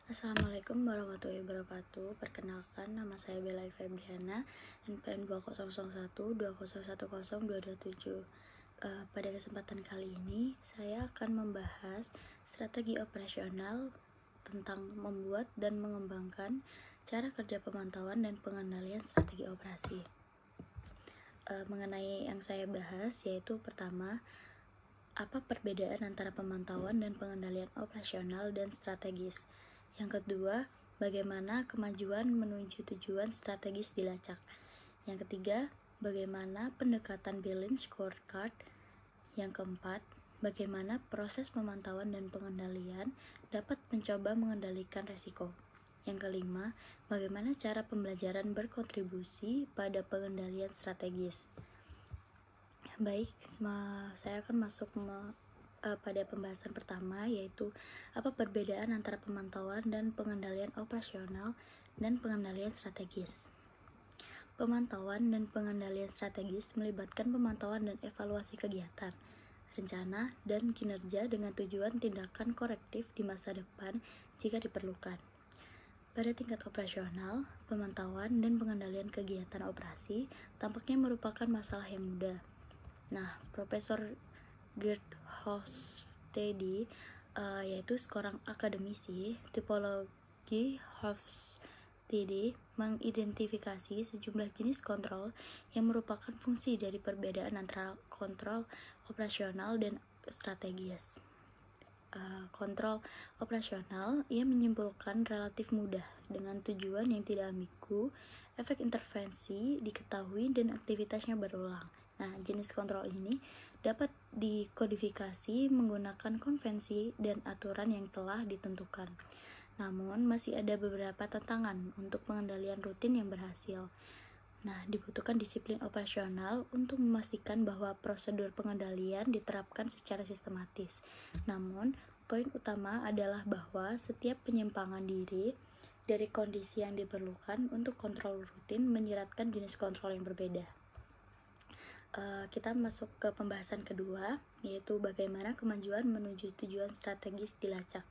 Assalamualaikum warahmatullahi wabarakatuh. Perkenalkan, nama saya Bella Febriana, NPM 200112010227. Pada kesempatan kali ini, saya akan membahas strategi operasional tentang membuat dan mengembangkan cara kerja pemantauan dan pengendalian strategi operasi. Mengenai yang saya bahas, yaitu pertama, apa perbedaan antara pemantauan dan pengendalian operasional dan strategis. Yang kedua, bagaimana kemajuan menuju tujuan strategis dilacak. Yang ketiga, bagaimana pendekatan balance scorecard. Yang keempat, bagaimana proses pemantauan dan pengendalian dapat mencoba mengendalikan resiko. Yang kelima, bagaimana cara pembelajaran berkontribusi pada pengendalian strategis. Baik, saya akan masuk pada pembahasan pertama, yaitu apa perbedaan antara pemantauan dan pengendalian operasional dan pengendalian strategis. Pemantauan dan pengendalian strategis melibatkan pemantauan dan evaluasi kegiatan, rencana, dan kinerja dengan tujuan tindakan korektif di masa depan jika diperlukan. Pada tingkat operasional, pemantauan dan pengendalian kegiatan operasi tampaknya merupakan masalah yang mudah. Nah, Profesor Gerd Hofstede, yaitu seorang akademisi tipologi Hofstede, mengidentifikasi sejumlah jenis kontrol yang merupakan fungsi dari perbedaan antara kontrol operasional dan strategis. Kontrol operasional, ia menyimpulkan relatif mudah dengan tujuan yang tidak ambigu, efek intervensi diketahui dan aktivitasnya berulang. Nah, jenis kontrol ini dapat dikodifikasi menggunakan konvensi dan aturan yang telah ditentukan. Namun, masih ada beberapa tantangan untuk pengendalian rutin yang berhasil. Nah, dibutuhkan disiplin operasional untuk memastikan bahwa prosedur pengendalian diterapkan secara sistematis. Namun, poin utama adalah bahwa setiap penyimpangan diri dari kondisi yang diperlukan untuk kontrol rutin menyeratkan jenis kontrol yang berbeda. Kita masuk ke pembahasan kedua, yaitu bagaimana kemajuan menuju tujuan strategis dilacak.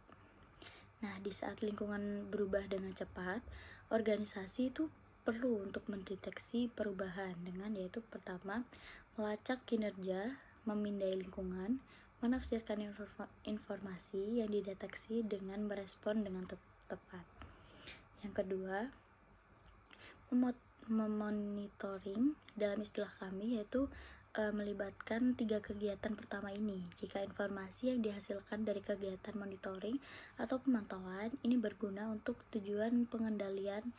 Nah, di saat lingkungan berubah dengan cepat, organisasi itu perlu untuk mendeteksi perubahan dengan, yaitu pertama, melacak kinerja, memindai lingkungan, menafsirkan informasi yang dideteksi dengan merespon dengan tepat. Yang kedua, memonitoring, dalam istilah kami, yaitu melibatkan 3 kegiatan pertama ini. Jika informasi yang dihasilkan dari kegiatan monitoring atau pemantauan ini berguna untuk tujuan pengendalian,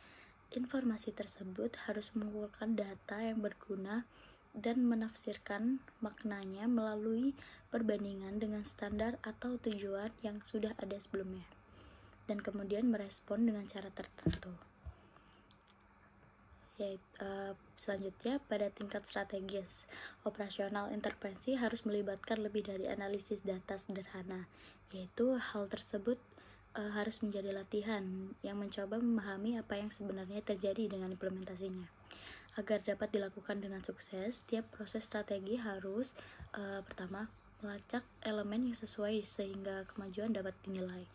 informasi tersebut harus mengumpulkan data yang berguna dan menafsirkan maknanya melalui perbandingan dengan standar atau tujuan yang sudah ada sebelumnya, dan kemudian merespon dengan cara tertentu. Selanjutnya, pada tingkat strategis operasional, intervensi harus melibatkan lebih dari analisis data sederhana, yaitu hal tersebut harus menjadi latihan yang mencoba memahami apa yang sebenarnya terjadi dengan implementasinya. Agar dapat dilakukan dengan sukses, setiap proses strategi harus pertama, melacak elemen yang sesuai sehingga kemajuan dapat dinilai.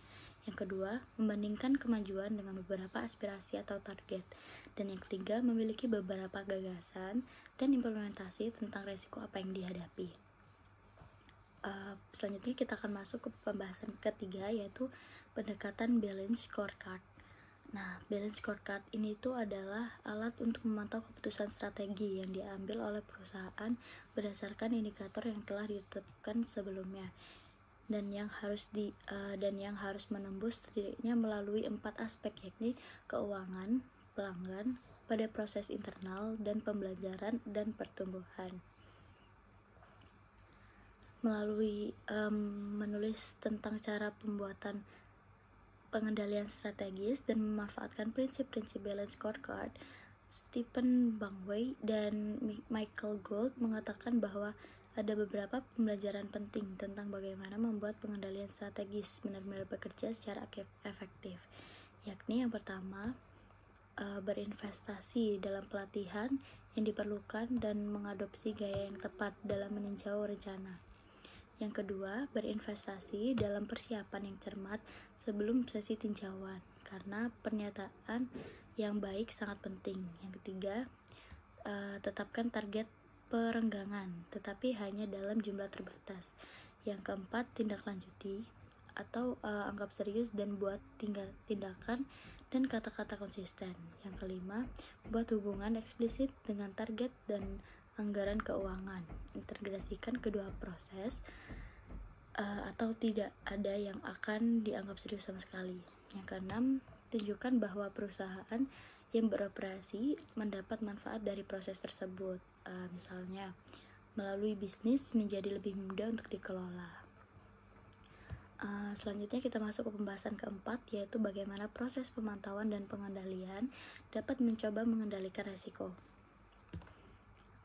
Yang kedua, membandingkan kemajuan dengan beberapa aspirasi atau target. Dan yang ketiga, memiliki beberapa gagasan dan implementasi tentang resiko apa yang dihadapi. Selanjutnya kita akan masuk ke pembahasan ketiga, yaitu pendekatan balance scorecard. Nah, balance scorecard ini tuh adalah alat untuk memantau keputusan strategi yang diambil oleh perusahaan berdasarkan indikator yang telah ditetapkan sebelumnya dan yang harus menembus setidaknya melalui 4 aspek, yakni keuangan, pelanggan, pada proses internal, dan pembelajaran dan pertumbuhan. Melalui menulis tentang cara pembuatan pengendalian strategis dan memanfaatkan prinsip-prinsip balance scorecard, Stephen Bangway dan Michael Gould mengatakan bahwa ada beberapa pembelajaran penting tentang bagaimana membuat pengendalian strategis benar-benar bekerja secara efektif, yakni yang pertama, berinvestasi dalam pelatihan yang diperlukan dan mengadopsi gaya yang tepat dalam meninjau rencana. Yang kedua, berinvestasi dalam persiapan yang cermat sebelum sesi tinjauan, karena pernyataan yang baik sangat penting. Yang ketiga, tetapkan target perenggangan, tetapi hanya dalam jumlah terbatas. Yang keempat, tindak lanjuti atau anggap serius dan buat tindakan dan kata-kata konsisten. Yang kelima, buat hubungan eksplisit dengan target dan anggaran keuangan. Integrasikan kedua proses atau tidak ada yang akan dianggap serius sama sekali. Yang keenam, tunjukkan bahwa perusahaan yang beroperasi mendapat manfaat dari proses tersebut, misalnya melalui bisnis menjadi lebih mudah untuk dikelola. Selanjutnya kita masuk ke pembahasan keempat, yaitu bagaimana proses pemantauan dan pengendalian dapat mencoba mengendalikan resiko.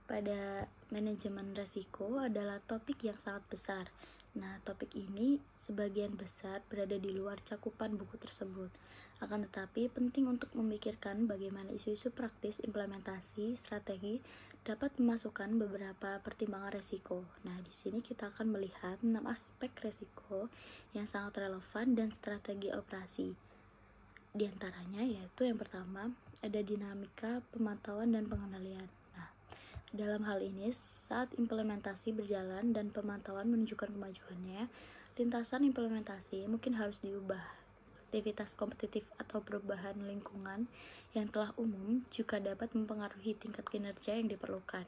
Pada manajemen resiko adalah topik yang sangat besar. Nah, topik ini sebagian besar berada di luar cakupan buku tersebut. Akan tetapi penting untuk memikirkan bagaimana isu-isu praktis implementasi strategi dapat memasukkan beberapa pertimbangan resiko. Nah, di sini kita akan melihat 6 aspek resiko yang sangat relevan dan strategi operasi. Di antaranya yaitu yang pertama, ada dinamika pemantauan dan pengendalian. Nah, dalam hal ini, saat implementasi berjalan dan pemantauan menunjukkan kemajuannya, lintasan implementasi mungkin harus diubah. Aktivitas kompetitif atau perubahan lingkungan yang telah umum juga dapat mempengaruhi tingkat kinerja yang diperlukan,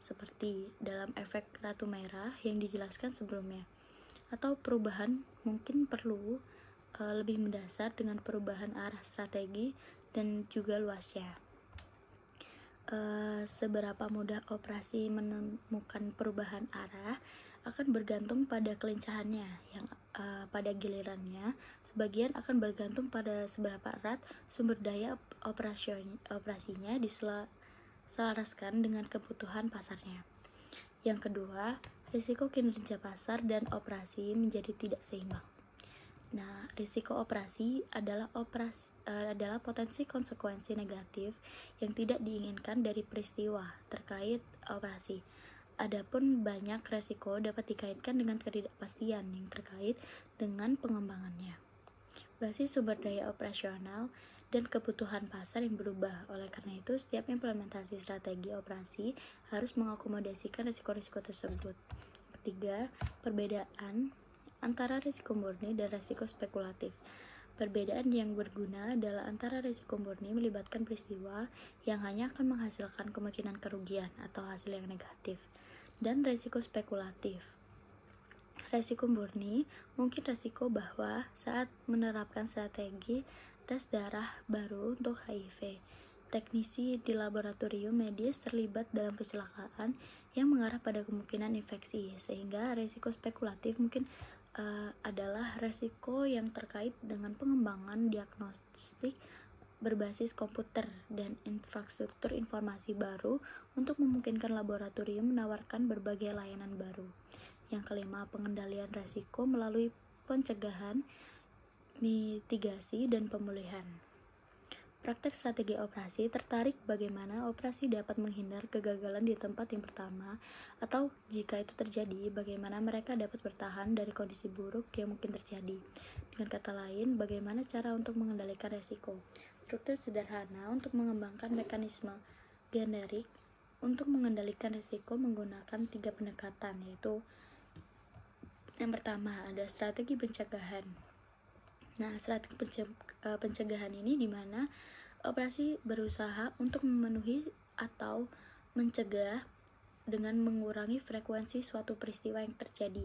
seperti dalam efek ratu merah yang dijelaskan sebelumnya. Atau perubahan mungkin perlu lebih mendasar dengan perubahan arah strategi dan juga luasnya. Seberapa mudah operasi menemukan perubahan arah akan bergantung pada kelincahannya, yang pada gilirannya sebagian akan bergantung pada seberapa erat sumber daya operasinya diselaraskan dengan kebutuhan pasarnya. Yang kedua, risiko kinerja pasar dan operasi menjadi tidak seimbang. Nah, risiko operasi adalah potensi konsekuensi negatif yang tidak diinginkan dari peristiwa terkait operasi. Adapun banyak risiko dapat dikaitkan dengan ketidakpastian yang terkait dengan pengembangannya. Basis sumber daya operasional dan kebutuhan pasar yang berubah. Oleh karena itu, setiap implementasi strategi operasi harus mengakomodasikan risiko-risiko tersebut. Ketiga, perbedaan antara risiko murni dan risiko spekulatif. Perbedaan yang berguna adalah antara risiko murni melibatkan peristiwa yang hanya akan menghasilkan kemungkinan kerugian atau hasil yang negatif, dan risiko spekulatif. Risiko murni mungkin risiko bahwa saat menerapkan strategi tes darah baru untuk HIV, teknisi di laboratorium medis terlibat dalam kecelakaan yang mengarah pada kemungkinan infeksi, sehingga risiko spekulatif mungkin adalah risiko yang terkait dengan pengembangan diagnostik berbasis komputer dan infrastruktur informasi baru untuk memungkinkan laboratorium menawarkan berbagai layanan baru. Yang kelima, pengendalian risiko melalui pencegahan, mitigasi, dan pemulihan. Praktek strategi operasi tertarik bagaimana operasi dapat menghindar kegagalan di tempat yang pertama, atau jika itu terjadi, bagaimana mereka dapat bertahan dari kondisi buruk yang mungkin terjadi. Dengan kata lain, bagaimana cara untuk mengendalikan risiko. Struktur sederhana untuk mengembangkan mekanisme generik untuk mengendalikan risiko menggunakan 3 pendekatan, yaitu yang pertama ada strategi pencegahan. Nah, strategi pencegahan ini di mana operasi berusaha untuk memenuhi atau mencegah dengan mengurangi frekuensi suatu peristiwa yang terjadi.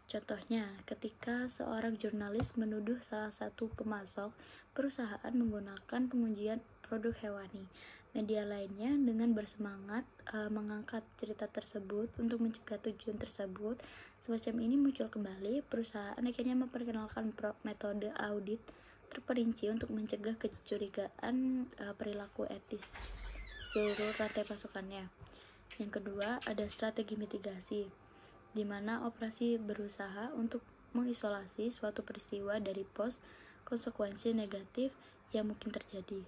Contohnya, ketika seorang jurnalis menuduh salah satu pemasok perusahaan menggunakan pengujian produk hewani, media lainnya dengan bersemangat mengangkat cerita tersebut untuk mencegah tujuan tersebut. Semacam ini muncul kembali, perusahaan akhirnya memperkenalkan metode audit terperinci untuk mencegah kecurigaan perilaku etis seluruh rantai pasokannya. Yang kedua, ada strategi mitigasi, di mana operasi berusaha untuk mengisolasi suatu peristiwa dari konsekuensi negatif yang mungkin terjadi.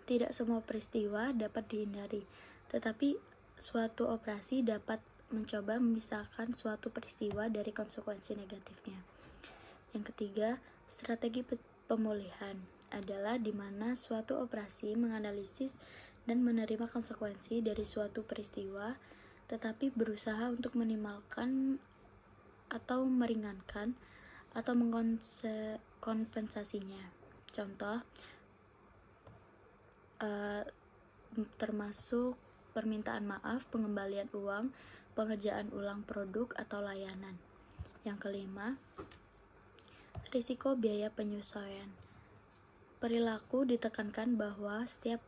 Tidak semua peristiwa dapat dihindari, tetapi suatu operasi dapat mencoba memisahkan suatu peristiwa dari konsekuensi negatifnya. Yang ketiga, strategi pemulihan adalah di mana suatu operasi menganalisis dan menerima konsekuensi dari suatu peristiwa, tetapi berusaha untuk minimalkan atau meringankan atau mengkompensasinya. Contoh termasuk permintaan maaf, pengembalian uang, pengerjaan ulang produk atau layanan. Yang kelima, risiko biaya penyesuaian. Perilaku ditekankan bahwa setiap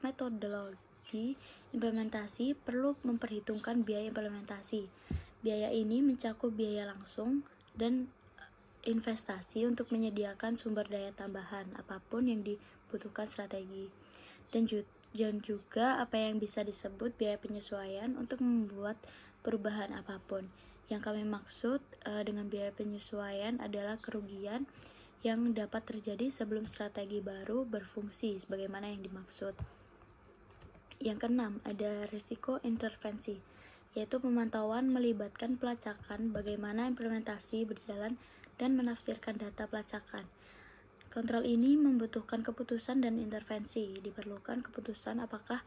metodologi implementasi perlu memperhitungkan biaya implementasi. Biaya ini mencakup biaya langsung dan investasi untuk menyediakan sumber daya tambahan apapun yang dibutuhkan strategi, dan juga apa yang bisa disebut biaya penyesuaian untuk membuat perubahan apapun. Yang kami maksud dengan biaya penyesuaian adalah kerugian yang dapat terjadi sebelum strategi baru berfungsi sebagaimana yang dimaksud. Yang keenam, ada risiko intervensi, yaitu pemantauan melibatkan pelacakan bagaimana implementasi berjalan dan menafsirkan data pelacakan. Kontrol ini membutuhkan keputusan dan intervensi. Diperlukan keputusan apakah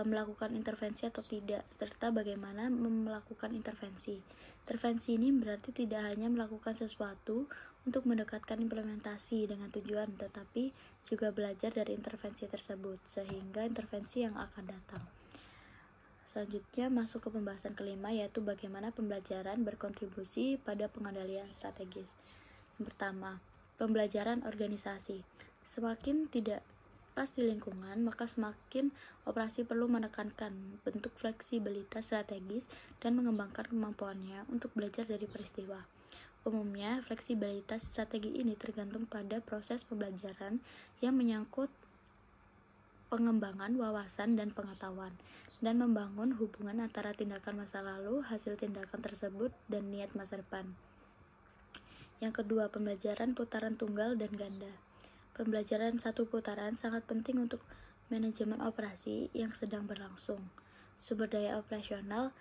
melakukan intervensi atau tidak, serta bagaimana melakukan intervensi. Intervensi ini berarti tidak hanya melakukan sesuatu untuk mendekatkan implementasi dengan tujuan, tetapi juga belajar dari intervensi tersebut, sehingga intervensi yang akan datang. Selanjutnya masuk ke pembahasan kelima, yaitu bagaimana pembelajaran berkontribusi pada pengendalian strategis. Yang pertama, pembelajaran organisasi. Semakin tidak pas di lingkungan, maka semakin operasi perlu menekankan bentuk fleksibilitas strategis dan mengembangkan kemampuannya untuk belajar dari peristiwa. Umumnya, fleksibilitas strategi ini tergantung pada proses pembelajaran yang menyangkut pengembangan wawasan dan pengetahuan, dan membangun hubungan antara tindakan masa lalu, hasil tindakan tersebut, dan niat masa depan. Yang kedua, pembelajaran putaran tunggal dan ganda. Pembelajaran satu putaran sangat penting untuk manajemen operasi yang sedang berlangsung. Sumber daya operasional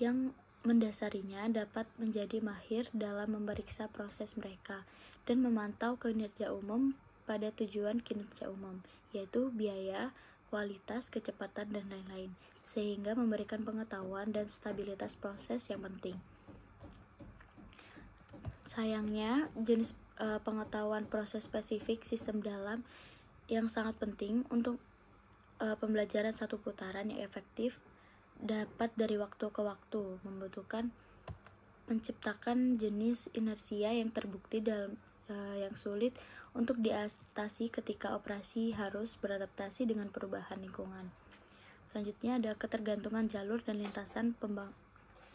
yang mendasarinya dapat menjadi mahir dalam memeriksa proses mereka dan memantau kinerja umum pada tujuan kinerja umum, yaitu biaya, kualitas, kecepatan, dan lain-lain, sehingga memberikan pengetahuan dan stabilitas proses yang penting. Sayangnya, jenis pengetahuan proses spesifik sistem dalam yang sangat penting untuk pembelajaran satu putaran yang efektif dapat dari waktu ke waktu membutuhkan menciptakan jenis inersia yang terbukti dalam yang sulit untuk diatasi ketika operasi harus beradaptasi dengan perubahan lingkungan. Selanjutnya ada ketergantungan jalur dan lintasan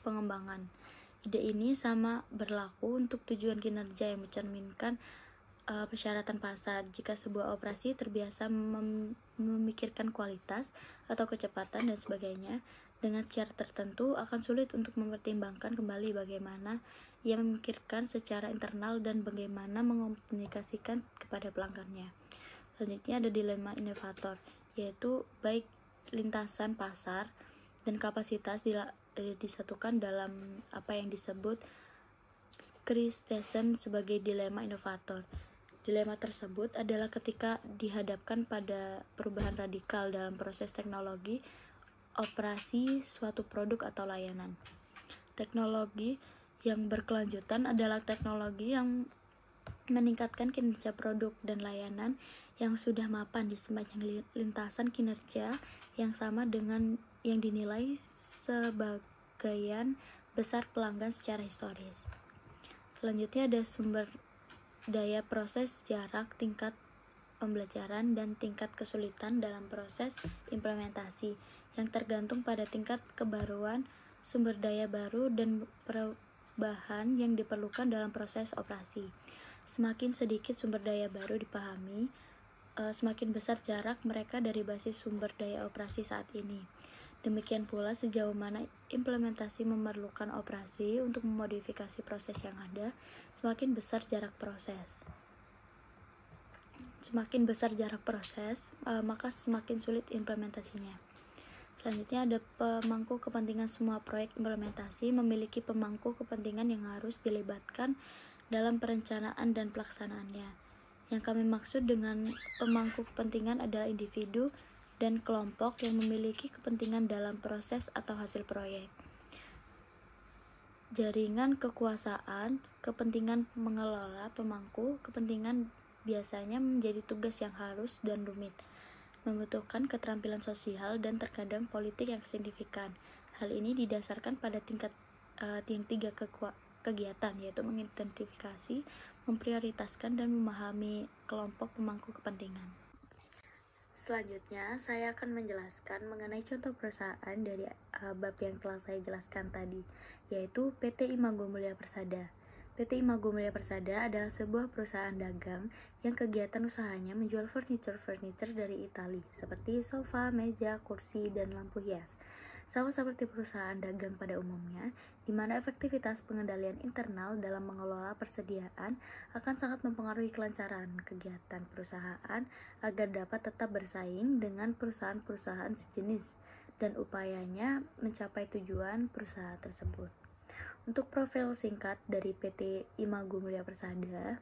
pengembangan. Ide ini sama berlaku untuk tujuan kinerja yang mencerminkan persyaratan pasar. Jika sebuah operasi terbiasa memikirkan kualitas atau kecepatan dan sebagainya dengan secara tertentu, akan sulit untuk mempertimbangkan kembali bagaimana ia memikirkan secara internal dan bagaimana mengkomunikasikan kepada pelanggannya. Selanjutnya ada dilema inovator, yaitu baik lintasan pasar dan kapasitas disatukan dalam apa yang disebut Christensen sebagai dilema inovator. Dilema tersebut adalah ketika dihadapkan pada perubahan radikal dalam proses teknologi operasi suatu produk atau layanan. Teknologi yang berkelanjutan adalah teknologi yang meningkatkan kinerja produk dan layanan yang sudah mapan di sepanjang lintasan kinerja yang sama dengan yang dinilai sebagian besar pelanggan secara historis. Selanjutnya ada sumber daya proses, jarak, tingkat pembelajaran, dan tingkat kesulitan dalam proses implementasi yang tergantung pada tingkat kebaruan sumber daya baru dan perubahan yang diperlukan dalam proses operasi. Semakin sedikit sumber daya baru dipahami, semakin besar jarak mereka dari basis sumber daya operasi saat ini. Demikian pula sejauh mana implementasi memerlukan operasi untuk memodifikasi proses yang ada, semakin besar jarak proses. Semakin besar jarak proses, maka semakin sulit implementasinya. Selanjutnya ada pemangku kepentingan. Semua proyek implementasi memiliki pemangku kepentingan yang harus dilibatkan dalam perencanaan dan pelaksanaannya. Yang kami maksud dengan pemangku kepentingan adalah individu dan kelompok yang memiliki kepentingan dalam proses atau hasil proyek. Jaringan kekuasaan, kepentingan mengelola pemangku kepentingan biasanya menjadi tugas yang harus dan rumit, membutuhkan keterampilan sosial dan terkadang politik yang signifikan. Hal ini didasarkan pada yang tiga kegiatan, yaitu mengidentifikasi, memprioritaskan, dan memahami kelompok pemangku kepentingan. Selanjutnya, saya akan menjelaskan mengenai contoh perusahaan dari bab yang telah saya jelaskan tadi, yaitu PT Imago Mulia Persada. PT Imago Mulia Persada adalah sebuah perusahaan dagang yang kegiatan usahanya menjual furniture dari Italia, seperti sofa, meja, kursi, dan lampu hias. Sama seperti perusahaan dagang pada umumnya, di mana efektivitas pengendalian internal dalam mengelola persediaan akan sangat mempengaruhi kelancaran kegiatan perusahaan agar dapat tetap bersaing dengan perusahaan-perusahaan sejenis dan upayanya mencapai tujuan perusahaan tersebut. Untuk profil singkat dari PT Imago Mulia Persada,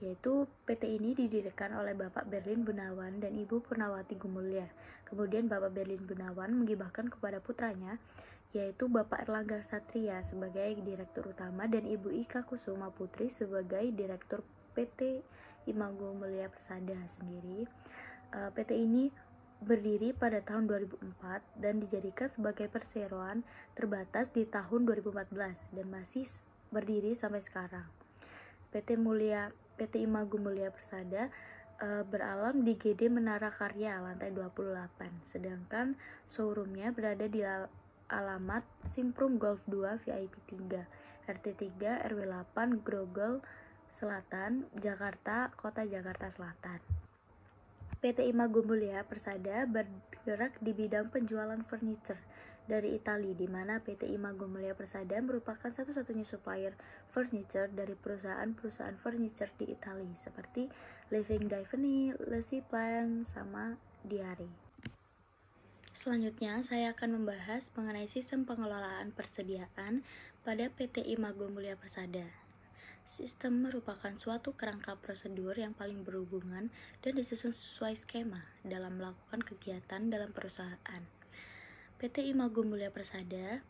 yaitu PT ini didirikan oleh Bapak Berlin Gunawan dan Ibu Purnawati Gumulya. Kemudian Bapak Berlin Gunawan menggibahkan kepada putranya, yaitu Bapak Erlangga Satria sebagai Direktur Utama dan Ibu Ika Kusuma Putri sebagai Direktur PT Imago Mulia Persada sendiri. PT ini berdiri pada tahun 2004 dan dijadikan sebagai perseroan terbatas di tahun 2014 dan masih berdiri sampai sekarang. PT Imago Mulia Persada beralam di GD Menara Karya lantai 28, sedangkan showroomnya berada di alamat Simprum Golf 2 VIP 3 RT 3 RW 8 Grogol Selatan, Jakarta, Kota Jakarta Selatan. PT Imago Mulia Persada bergerak di bidang penjualan furniture dari Italia, di mana PT Imago Mulia Persada merupakan satu-satunya supplier furniture dari perusahaan-perusahaan furniture di Italia seperti Living Divani, Lacy Plan, sama Diare. Selanjutnya, saya akan membahas mengenai sistem pengelolaan persediaan pada PT Imago Mulia Persada. Sistem merupakan suatu kerangka prosedur yang paling berhubungan dan disusun sesuai skema dalam melakukan kegiatan dalam perusahaan. PT Imago Mulia Persada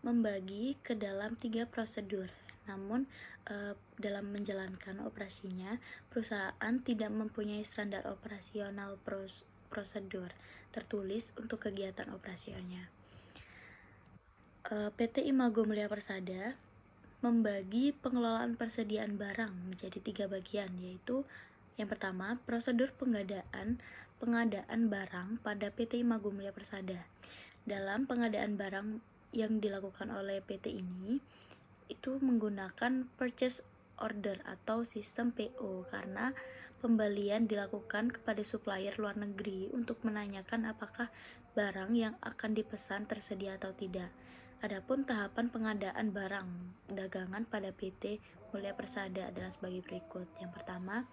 membagi ke dalam 3 prosedur. Namun, dalam menjalankan operasinya, perusahaan tidak mempunyai standar operasional prosedur tertulis untuk kegiatan operasionalnya. PT Imago Mulia Persada membagi pengelolaan persediaan barang menjadi 3 bagian, yaitu yang pertama, prosedur pengadaan barang pada PT Imago Mulia Persada. Dalam pengadaan barang yang dilakukan oleh PT ini, itu menggunakan purchase order atau sistem PO karena pembelian dilakukan kepada supplier luar negeri untuk menanyakan apakah barang yang akan dipesan tersedia atau tidak. Adapun tahapan pengadaan barang dagangan pada PT Mulia Persada adalah sebagai berikut. Yang pertama,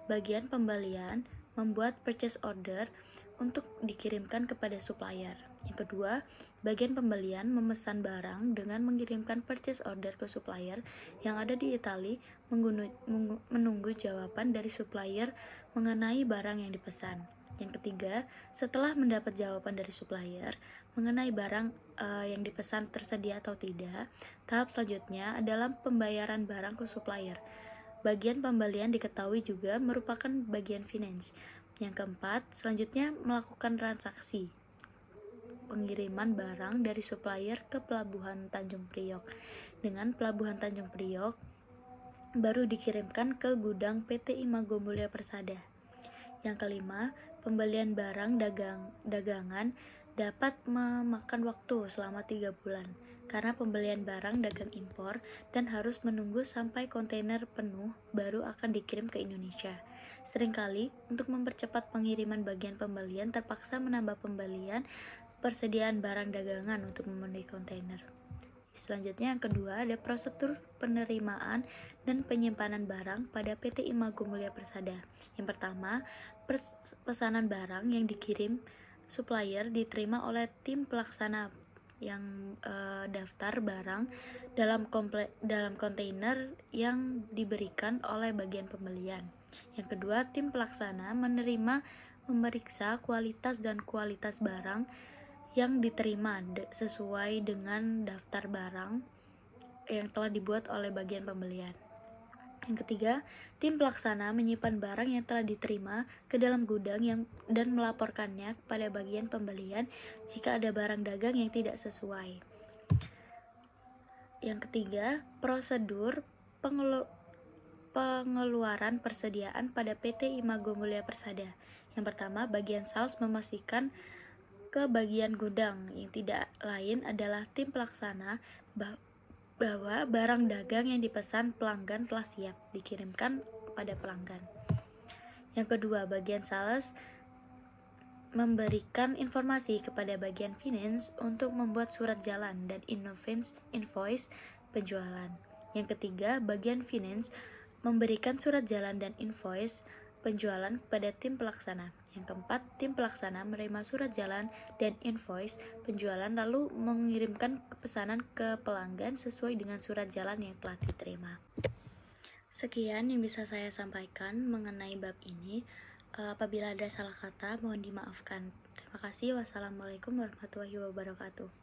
bagian pembelian membuat purchase order untuk dikirimkan kepada supplier. Yang kedua, bagian pembelian memesan barang dengan mengirimkan purchase order ke supplier yang ada di Italia, menunggu jawaban dari supplier mengenai barang yang dipesan. Yang ketiga, setelah mendapat jawaban dari supplier mengenai barang yang dipesan tersedia atau tidak, tahap selanjutnya adalah pembayaran barang ke supplier. Bagian pembelian diketahui juga merupakan bagian finance. Yang keempat, selanjutnya melakukan transaksi pengiriman barang dari supplier ke Pelabuhan Tanjung Priok. Dengan Pelabuhan Tanjung Priok baru dikirimkan ke gudang PT Imago Mulia Persada. Yang kelima, pembelian barang dagangan dapat memakan waktu selama 3 bulan karena pembelian barang dagang impor dan harus menunggu sampai kontainer penuh baru akan dikirim ke Indonesia. Seringkali untuk mempercepat pengiriman bagian pembelian terpaksa menambah pembelian persediaan barang dagangan untuk memenuhi kontainer. Selanjutnya yang kedua ada prosedur penerimaan dan penyimpanan barang pada PT Imago Mulia Persada. Yang pertama, pesanan barang yang dikirim supplier diterima oleh tim pelaksana yang daftar barang dalam kontainer yang diberikan oleh bagian pembelian. Yang kedua, tim pelaksana memeriksa kualitas dan kualitas barang yang diterima sesuai dengan daftar barang yang telah dibuat oleh bagian pembelian. Yang ketiga, tim pelaksana menyimpan barang yang telah diterima ke dalam gudang dan melaporkannya kepada bagian pembelian jika ada barang dagang yang tidak sesuai. Yang ketiga, prosedur pengeluaran persediaan pada PT Imago Mulia Persada. Yang pertama, bagian sales memastikan ke bagian gudang, yang tidak lain adalah tim pelaksana bahwa barang dagang yang dipesan pelanggan telah siap dikirimkan kepada pelanggan. Yang kedua, bagian sales memberikan informasi kepada bagian finance untuk membuat surat jalan dan invoice penjualan. Yang ketiga, bagian finance memberikan surat jalan dan invoice penjualan kepada tim pelaksana. Yang keempat, tim pelaksana menerima surat jalan dan invoice penjualan lalu mengirimkan pesanan ke pelanggan sesuai dengan surat jalan yang telah diterima. Sekian yang bisa saya sampaikan mengenai bab ini. Apabila ada salah kata, mohon dimaafkan. Terima kasih. Wassalamualaikum warahmatullahi wabarakatuh.